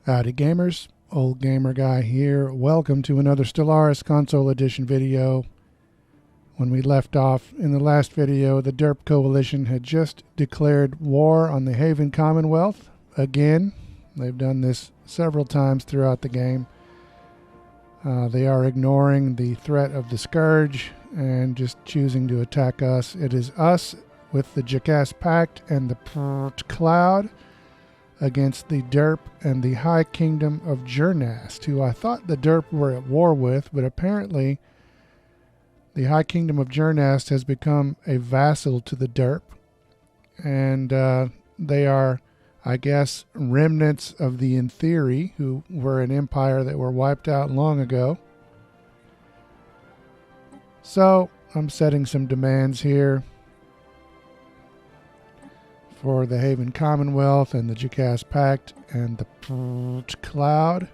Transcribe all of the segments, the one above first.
Howdy gamers, Old Gamer Guy here. Welcome to another Stellaris Console Edition video. When we left off in the last video, the Derp Coalition had just declared war on the Haven Commonwealth again. They've done this several times throughout the game. They are ignoring the threat of the Scourge and just choosing to attack us. It is us with the Jackass Pact and the Cloud against the Derp and the High Kingdom of Jernast, who I thought the Derp were at war with, but apparently the High Kingdom of Jernast has become a vassal to the Derp, and they are, I guess, remnants of the Intheri, who were an empire that were wiped out long ago. So I'm setting some demands here for the Haven Commonwealth and the Jackass Pact and the Cloud.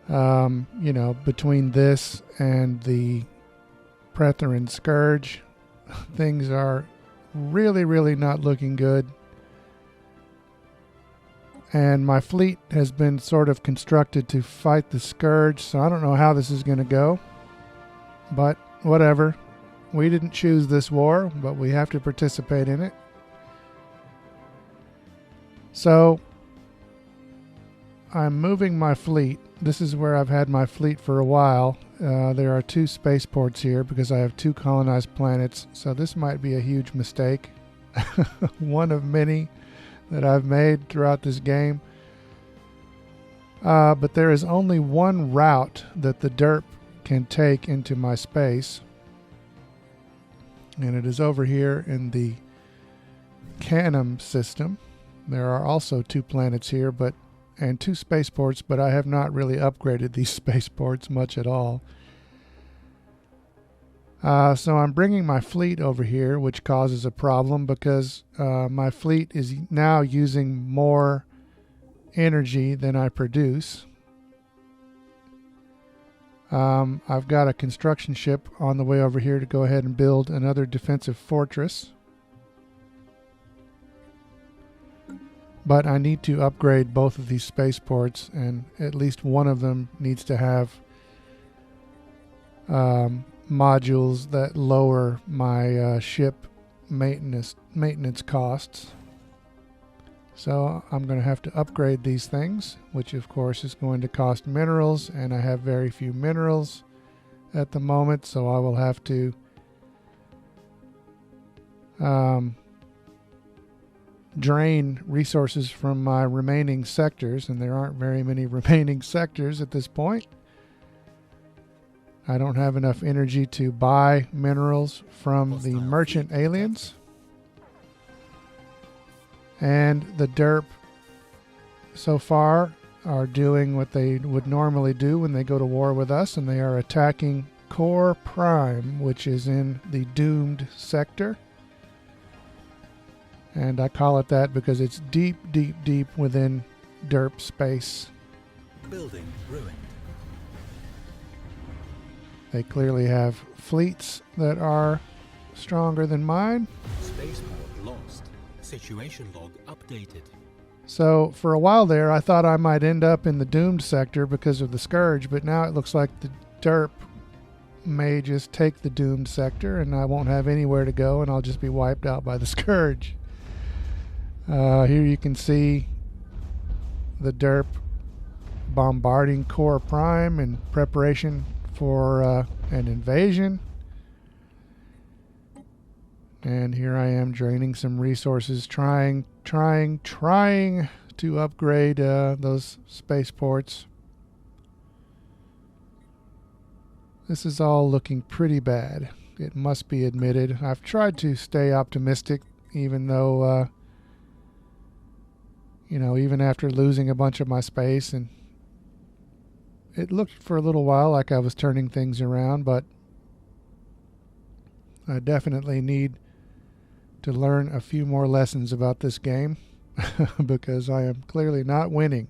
You know, between this and the Pretheran Scourge, things are really not looking good. And my fleet has been sort of constructed to fight the Scourge, so I don't know how this is going to go. But whatever. We didn't choose this war, but we have to participate in it. So I'm moving my fleet. This is where I've had my fleet for a while. There are 2 spaceports here because I have 2 colonized planets, so this might be a huge mistake. One of many that I've made throughout this game. But there is only one route that the Derp can take into my space. And it is over here in the Canum system. There are also 2 planets here, and 2 spaceports, but I have not really upgraded these spaceports much at all. So I'm bringing my fleet over here, which causes a problem because my fleet is now using more energy than I produce. I've got a construction ship on the way over here to go ahead and build another defensive fortress. But I need to upgrade both of these spaceports, and at least one of them needs to have modules that lower my ship maintenance costs. So I'm going to have to upgrade these things, which of course is going to cost minerals, and I have very few minerals at the moment, so I will have to drain resources from my remaining sectors, and there aren't very many remaining sectors at this point. I don't have enough energy to buy minerals from the merchant aliens. And the Derp so far are doing what they would normally do when they go to war with us, and they are attacking Core Prime, which is in the doomed sector. And I call it that because it's deep within Derp space. Building ruined. They clearly have fleets that are stronger than mine. Spaceport lost. Situation log updated. So for a while there, I thought I might end up in the doomed sector because of the Scourge, but now it looks like the Derp may just take the doomed sector and I won't have anywhere to go, and I'll just be wiped out by the Scourge. Here you can see the Derp bombarding Core Prime in preparation for an invasion. And here I am draining some resources, trying to upgrade those spaceports. This is all looking pretty bad, it must be admitted. I've tried to stay optimistic, even though, you know, even after losing a bunch of my space, and it looked for a little while like I was turning things around, but I definitely need to learn a few more lessons about this game because I am clearly not winning.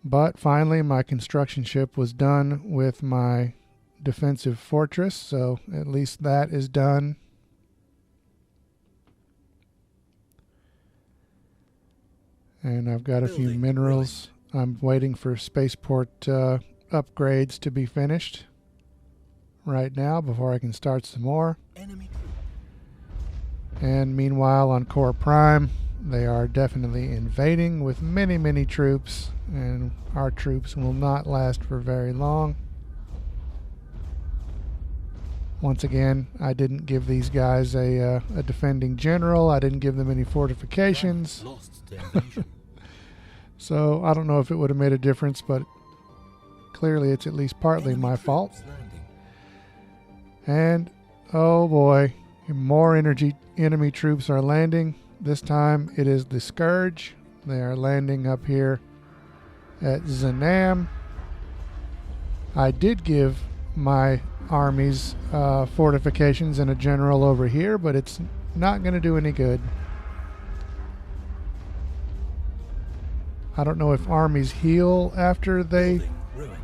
But finally my construction ship was done with my defensive fortress, so at least that is done. And I've got a few Building minerals. I'm waiting for spaceport upgrades to be finished right now before I can start some more. Enemy. And meanwhile on Core Prime, they are definitely invading with many, many troops, and our troops will not last for very long. Once again, I didn't give these guys a defending general. I didn't give them any fortifications. Lost to invasion. So I don't know if it would have made a difference, but clearly it's at least partly Enemy my troops fault. landing. And oh boy, more enemy troops are landing. This time it is the Scourge. They are landing up here at Zanam. I did give my armies fortifications and a general over here, but it's not going to do any good. I don't know if armies heal after they Building ruined.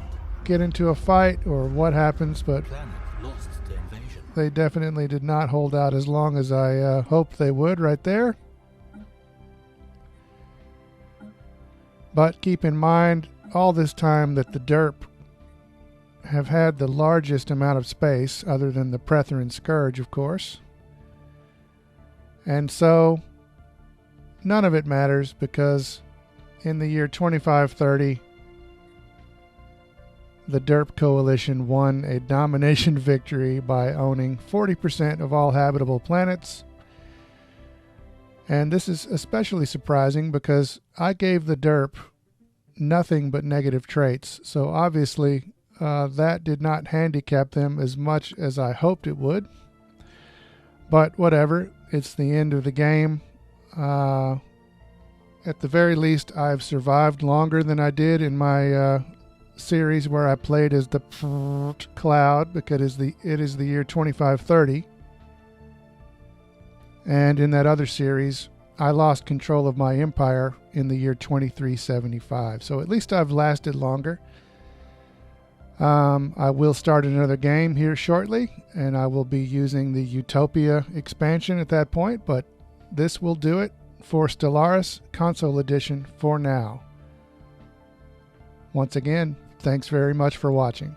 get into a fight or what happens, but Planet lost to invasion. they definitely did not hold out as long as I hoped they would right there. But keep in mind all this time that the derp have had the largest amount of space, other than the Prethrin Scourge, of course. And so none of it matters, because in the year 2530, the derp coalition won a domination victory by owning 40% of all habitable planets. And this is especially surprising because I gave the derp nothing but negative traits. So obviously that did not handicap them as much as I hoped it would. But whatever, it's the end of the game. At the very least, I've survived longer than I did in my series where I played as the Cloud, because it is the year 2530. And in that other series, I lost control of my empire in the year 2375. So at least I've lasted longer. I will start another game here shortly, and I will be using the Utopia expansion at that point, but this will do it for Stellaris Console Edition for now. Once again, thanks very much for watching.